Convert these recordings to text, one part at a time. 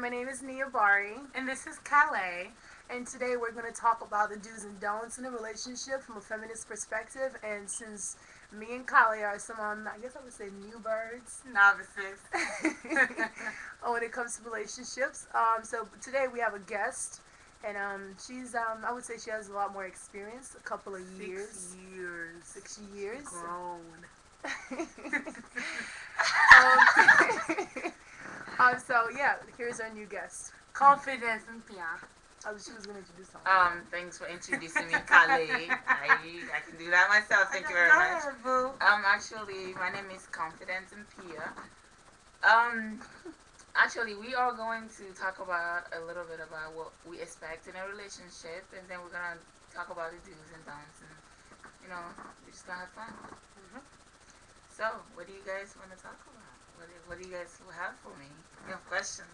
my name is Niabari, And this is Kalé. and today we're going to talk about the do's and don'ts in a relationship from a feminist perspective. And since me and Kalé are some, I guess I would say new birds Novices. when it comes to relationships. So today we have a guest, and she's, I would say she has a lot more experience, a couple of years. 6 years. 6 years. Grown. So yeah, here's our new guest. Confidence, Mpia. Oh, she was going to introduce something. Thanks for introducing me, Kalé. I can do that myself. Thank you very Go much. ahead, boo. Actually, my name is Confidence Mpia. Um, actually, we are going to talk about a little bit about what we expect in a relationship, and then we're gonna talk about the do's and don'ts, and you know, we're just gonna have fun. Mhm. So, what do you guys want to talk about? What do you guys have for me? You have questions?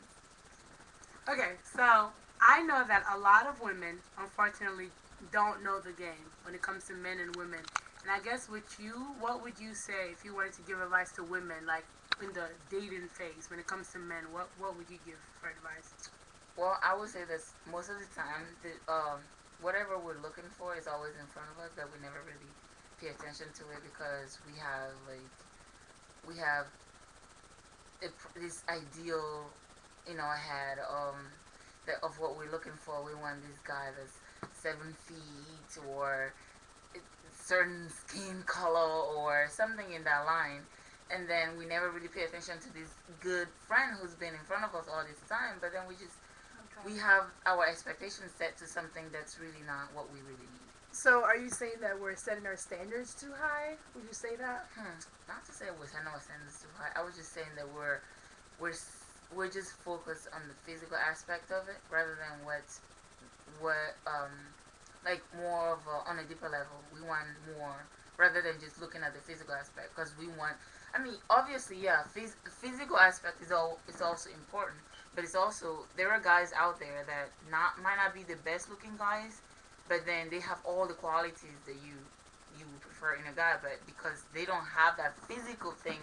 Okay, so I know that a lot of women, unfortunately, don't know the game when it comes to men and women. And I guess with you, what would you say if you wanted to give advice to women, like in the dating phase when it comes to men? What would you give for advice? Well, I would say that most of the time, whatever we're looking for is always in front of us, but we never really pay attention to it because we have this ideal, ahead of what we're looking for. We want this guy that's 7 feet or certain skin color or something in that line. And then we never really pay attention to this good friend who's been in front of us all this time. But then we have our expectations set to something that's really not what we really need. So, are you saying that we're setting our standards too high? Would you say that? Not to say we're setting our standards too high. I was just saying that we're we're just focused on the physical aspect of it rather than what like more of on a deeper level. We want more rather than just looking at the physical aspect because we want. I mean, obviously, yeah, the physical aspect is also important, but it's also there are guys out there that might not be the best looking guys, but then they have all the qualities that you would prefer in a guy, but because they don't have that physical thing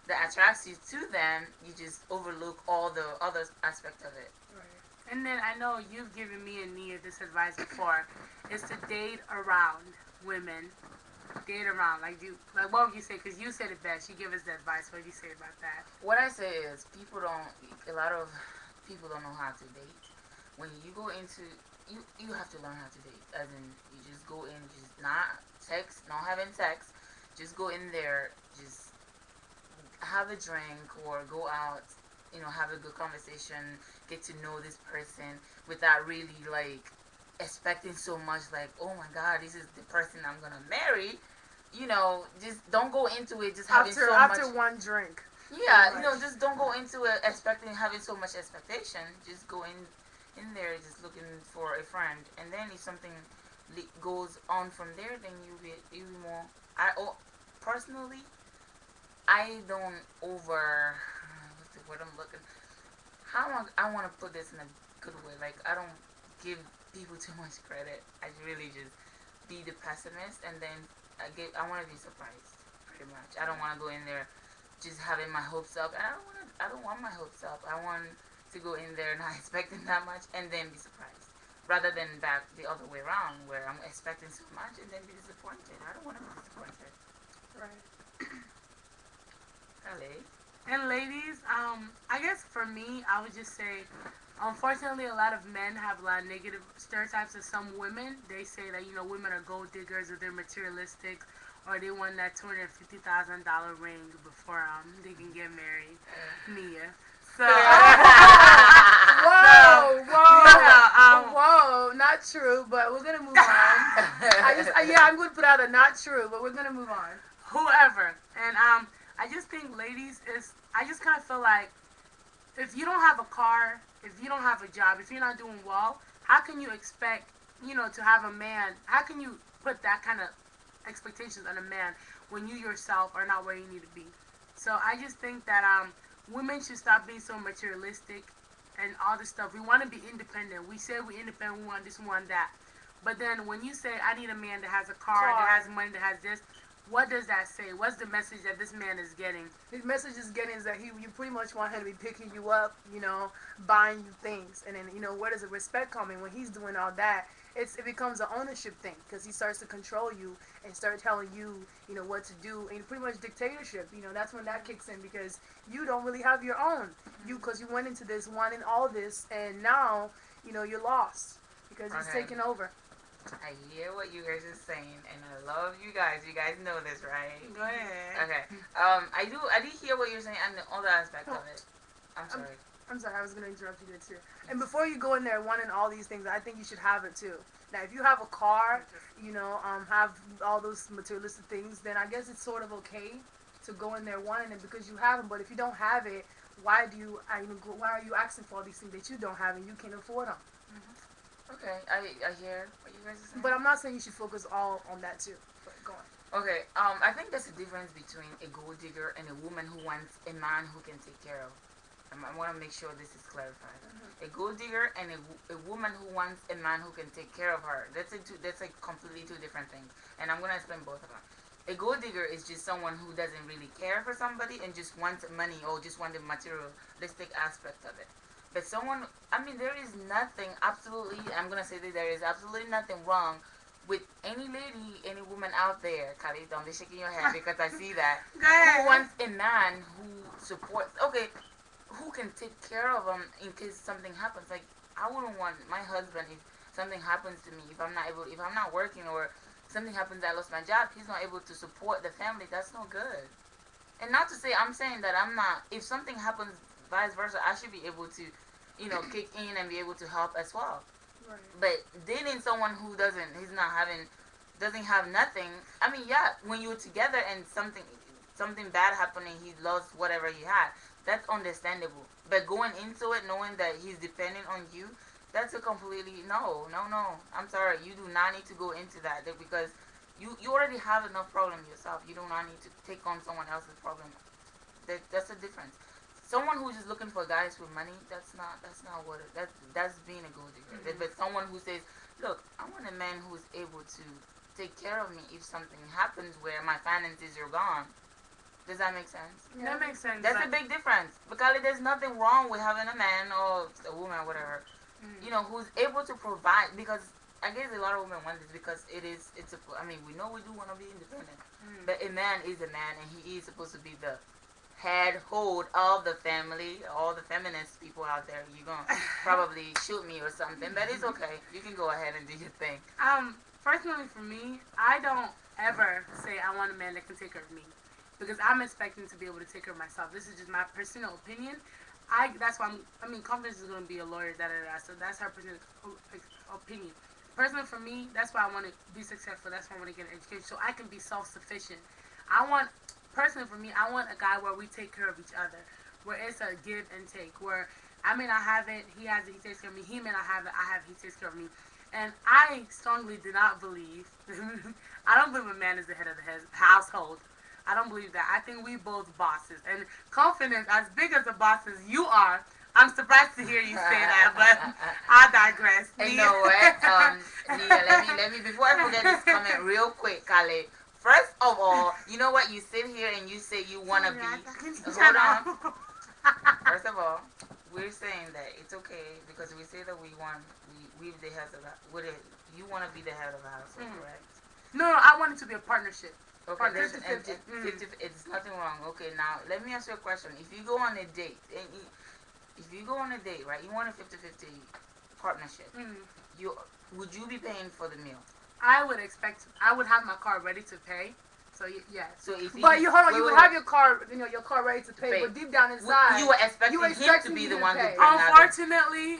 that attracts you to them, you just overlook all the other aspect of it. Right. And then I know you've given me and Nia this advice before, is to date around women. Date around, like what would you say? Because you said it best. You give us the advice. What do you say about that? What I say is, a lot of people don't know how to date. When you go into, you have to learn how to date. As in, you just go in, just not having sex, just go in there, just have a drink or go out, have a good conversation, get to know this person without really like expecting so much like, oh my god, this is the person I'm gonna marry. Just don't go into it just having so much. After one drink. Yeah, just don't go into it expecting having so much expectation. Just go in there just looking for a friend, and then if something goes on from there, then you'll be more. Personally, I don't over. What's the word I'm looking? I want to put this in a good way. Like I don't give people too much credit. I really just be the pessimist, and then I want to be surprised. Pretty much, I don't want to go in there just having my hopes up. And I don't want my hopes up. I want to go in there not expecting that much, and then be surprised. Rather than back the other way around, where I'm expecting so much and then be disappointed. I don't want to be disappointed. Right. Hello. And ladies, I guess for me, I would just say, unfortunately, a lot of men have a lot of negative stereotypes of some women. They say that women are gold diggers or they're materialistic, or they want that $250,000 ring before they can get married. Mia. So, Whoa, so, whoa, not true. But we're gonna move on. Yeah, I'm gonna put out a not true, but we're gonna move on. whoever. And I just think, ladies, I just kind of feel like if you don't have a car, if you don't have a job, if you're not doing well, how can you expect, to have a man? How can you put that kind of expectations on a man when you yourself are not where you need to be? So I just think that women should stop being so materialistic and all this stuff. We want to be independent. We say we're independent. We want this, we want that. But then when you say I need a man that has a car, that has money, that has this, what does that say? What's the message that this man is getting? His message is getting is that you pretty much want him to be picking you up, buying you things, and then where does the respect come in when he's doing all that? It becomes an ownership thing because he starts to control you and start telling you what to do, and pretty much dictatorship. That's when that kicks in because you don't really have your own. Because you went into this wanting all this, and now you're lost because he's Okay. taking over. I hear what you guys are saying, and I love you guys. You guys know this, right? Go ahead. Okay. I did hear what you're saying and the other aspect of it. I'm sorry. I'm sorry, I was going to interrupt you there too. And before you go in there wanting all these things, I think you should have it too. Now, if you have a car, have all those materialistic things, then I guess it's sort of okay to go in there wanting it because you have them. But if you don't have it, why are you asking for all these things that you don't have and you can't afford them? Okay, I hear what you guys are saying. But I'm not saying you should focus all on that too. But go on. Okay, I think there's a difference between a gold digger and a woman who wants a man who can take care of. I want to make sure this is clarified. A gold digger and a woman who wants a man who can take care of her. That's like completely two different things. And I'm gonna explain both of them. A gold digger is just someone who doesn't really care for somebody and just wants money or just wants the materialistic aspect of it. But someone, there is nothing, absolutely, I'm gonna say that there is absolutely nothing wrong with any lady, any woman out there, Kalé, don't be shaking your head because I see that, Go ahead. who wants a man who supports, okay, who can take care of them in case something happens. Like, I wouldn't want my husband, if something happens to me, if I'm not working or something happens, I lost my job, he's not able to support the family, that's no good. And not to say, I'm saying that I'm not, if something happens, vice versa, I should be able to, kick in and be able to help as well. Right. But dating someone who doesn't have nothing, yeah, when you're together and something bad happened and he lost whatever he had, that's understandable. But going into it knowing that he's depending on you, that's a completely no. I'm sorry, you do not need to go into that because you already have enough problem yourself. You do not need to take on someone else's problem. That's a difference. Someone who's just looking for guys with money, that's not what that's being a gold digger. But someone who says, look, I want a man who's able to take care of me if something happens where my finances are gone. Does that make sense? Yeah. That makes sense. That's a big difference. Because there's nothing wrong with having a man or a woman, whatever, who's able to provide. Because I guess a lot of women want this because we know we do want to be independent. But a man is a man and he is supposed to be the head hold of the family. All the feminist people out there, you're going to probably shoot me or something. But it's okay. You can go ahead and do your thing. Personally for me, I don't ever say I want a man that can take care of me. Because I'm expecting to be able to take care of myself. This is just my personal opinion. That's why confidence is going to be a lawyer, so that's her personal opinion. Personally for me, that's why I want to be successful. That's why I want to get an education, so I can be self-sufficient. Personally for me, I want a guy where we take care of each other, where it's a give and take, where I may not have it, he has it, he takes care of me. He may not have it, I have it, he takes care of me. And I strongly do not believe, I don't believe a man is the head of the household. I don't believe that. I think we both bosses. And confidence, as big as a boss as you are, I'm surprised to hear you say that, but I digress. You know what? Nia, let me, before I forget this comment real quick, Kalé. First of all, you know what? You sit here and you say you want to be. Hold on. First of all, we're saying that it's okay because we say that we're the head of the, you want to be the head of the household, correct? No, I want it to be a partnership. Okay, it's nothing wrong. Okay, now let me ask you a question. If you go on a date, right, you want a 50-50 partnership, would you be paying for the meal? I would have my car ready to pay. So yes. So if you, but you hold on, you would have your car ready to pay, but deep down inside, you were expecting him to be the one to bring. Unfortunately,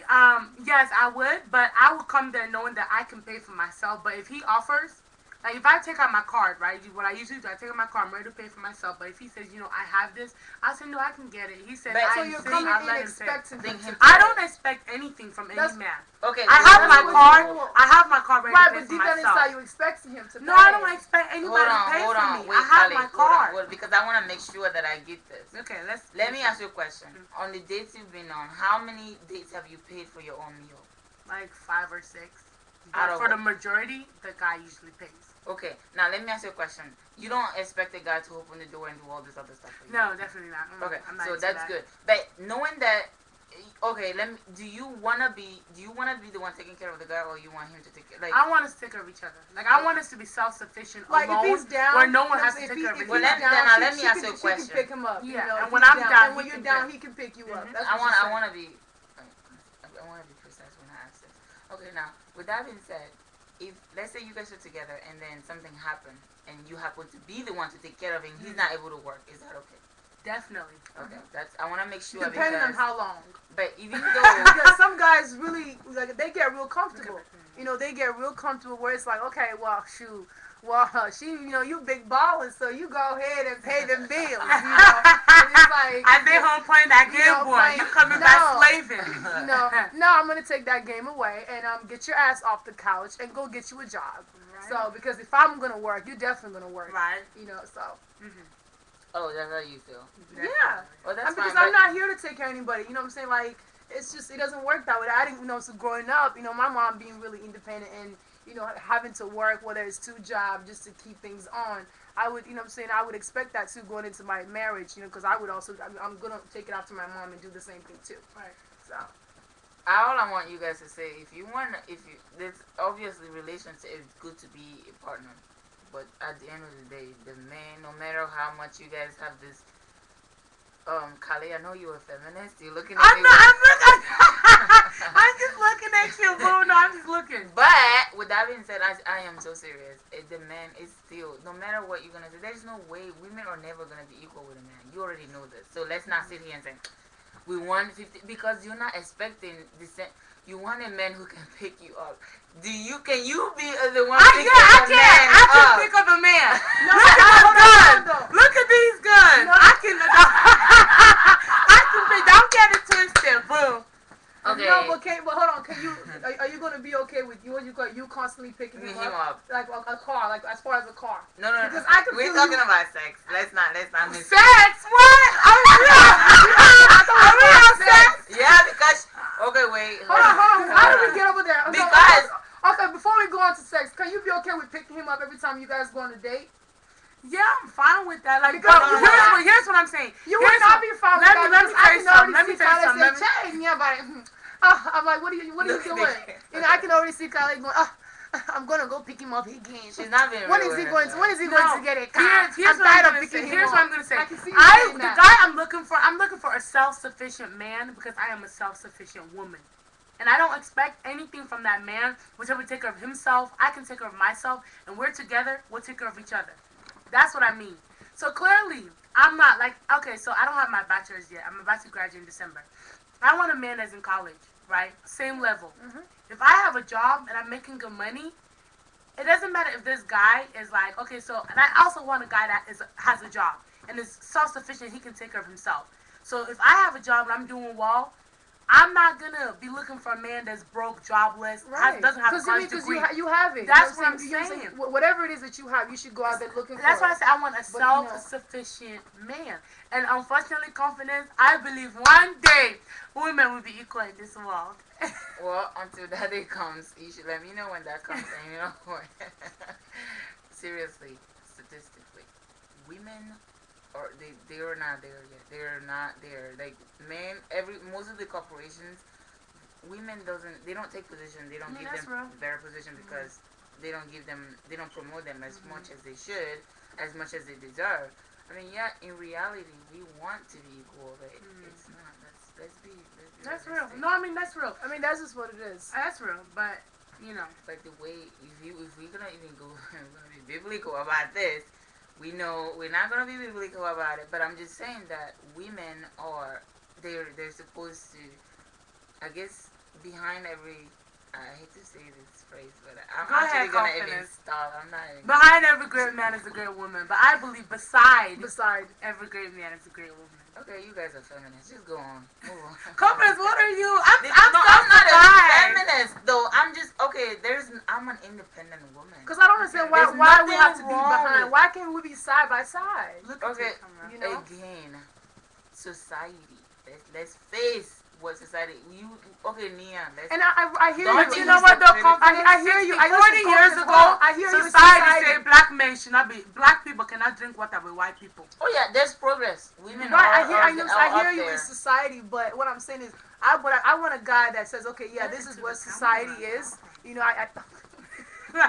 yes, I would, but I would come there knowing that I can pay for myself. But if he offers, like if I take out my card, right, what I usually do, I take out my card, I'm ready to pay for myself. But if he says, I have this, I say, no, I can get it. He said, so you're coming in expecting him. I don't expect anything from any man. Okay. I have my card ready to pay for myself. Right, but deep down inside, you expecting him to pay. No, I don't expect anybody to pay for me. Wait, I have my card. Because I want to make sure that I get this. Okay, let me ask you a question. On the dates you've been on, how many dates have you paid for your own meal? Like 5 or 6. But for the majority, the guy usually pays. Okay, now let me ask you a question. You don't expect a guy to open the door and do all this other stuff for you? No, definitely not. Okay, I'm not so into that's that. good. But knowing that, okay, do you wanna be the one taking care of the guy, or you want him to take care? Like, I want us to take care of each other. Like, I want us to be self-sufficient Like alone, if he's down, where no one has to take care of if each Well, he's other. down, let me ask you a question. She can pick him up. Yeah, you know, and when I'm down, and when he you're can down, pick. he can pick you up. Mhm. That's I what she's want saying. to be I want to be precise when I ask this. Okay, now with that being said, if let's say you guys are together and then something happened and you happen to be the one to take care of him, he's not able to work. Is that okay? Definitely. Okay, that's I want to make sure. Depending on because, how long. But even though Because some guys really like they get real comfortable. You know, they get real comfortable where it's like, okay, well, shoot, well, you big ballin', so you go ahead and pay them bills. And it's like I stay home playing that Game Boy. You coming back slaving. No, I'm gonna take that game away and get your ass off the couch and go get you a job. Right. So because if I'm gonna work, you're definitely gonna work. Right. So. Mm-hmm. oh, that's how you feel. Yeah. Well, that's Because fine, I'm not here to take care of anybody. You know what I'm saying? Like, it's just, it doesn't work that way. I didn't, so growing up, my mom being really independent and, having to work, whether it's 2 jobs just to keep things on, I would, I would expect that too going into my marriage, because I would also, I'm going to take it out to my mom and do the same thing too. Right. So. all I want you guys to say, there's obviously relationship, it's good to be a partner. But at the end of the day, the man, no matter how much you guys have this, Kalé, I know you're a feminist. You're looking at me. I'm just looking at you, boo. No, I'm just looking. But with that being said, I am so serious. The man is still, no matter what you're gonna say, there's no way women are never gonna be equal with a man. You already know this. So let's not sit here and say we want 50 because you're not expecting the same. You want a man who can pick you up. Can you be the one picking I a man I can up? pick up a man. No, Look at hold these guns. on. Look at these guns. No. I can. I can pick. Don't get it twisted, boo. Okay. No, but hold on. Can you? Are you going to be okay with you constantly picking him up? Like a car, like as far as a car. No. Because I can We're feel talking you. about sex. Let's not miss. Sex? What? Are we on sex? Yeah, because okay, wait. Hold on. How do we get over there? Because okay, before we go on to sex, can you be okay with picking him up every time you guys go on a date? Yeah, I'm fine with that. Like, Because here's what I'm saying. You would not be fine with that. Let me tell you something. Let me tell you something. I'm like, what are you doing? I can already see Kalé going. I'm gonna go pick him up again. she's not being When real is he with going? herself. When is he going to get it? Here's I'm tired what of I'm picking gonna say. him Here's up. what I'm gonna say. I can see you saying The that. guy I'm looking for a self-sufficient man because I am a self-sufficient woman. And I don't expect anything from that man. Whichever take care of himself, I can take care of myself, and we're together, we'll take care of each other. That's what I mean. So clearly, I'm not like, okay, so I don't have my bachelor's yet. I'm about to graduate in December. I want a man that's in college, right? Same level. Mm-hmm. If I have a job and I'm making good money, it doesn't matter if this guy is like, okay, so, and I also want a guy that has a job and is self-sufficient, he can take care of himself. So if I have a job and I'm doing well, I'm not gonna be looking for a man that's broke, jobless, doesn't have a college degree. You have it. That's what I'm saying. Whatever it is that you have, you should go out there looking for. That's why I say I want a self-sufficient man. And unfortunately, confidence, I believe one day women will be equal in this world. Well, until that day comes, you should let me know when that comes. And you know what? Seriously, statistically, women they are not there yet. They're not there. Like men, most of the corporations, women they don't take position. They don't give them better position because they don't promote them as much as they should, as much as they deserve. I mean, yeah, in reality, we want to be equal, but it's not. Let's be That's realistic. real. No, I mean that's real. I mean, that's just what it is. That's real, but Like the way if we're gonna even go, we're gonna be biblical about this. We know we're not gonna be biblical about it, but I'm just saying that women they're supposed to, I guess, behind every. I hate to say this phrase, but I'm actually gonna even stop. I'm not even. Behind every great man is a great woman, but I believe beside every great man is a great woman. Okay, you guys are feminists. Just go on. Move on. Confidence, what are you? I'm not a feminist though. I'm just okay. I'm an independent woman. Because I don't understand why we have to be behind. Why can't we be side by side? Okay, again, society. Let's face what society. You okay, Nia? Let's. And I hear Don't you. But think you we know what though? separated I hear you. I 40 listen, years as ago, well. I hear you. society said black men should not be, black people cannot drink water with white people. Oh yeah, there's progress. Women Right, I are hear up you in there. society, but what I'm saying is, I want a guy that says, okay, yeah, this is what society is. You know,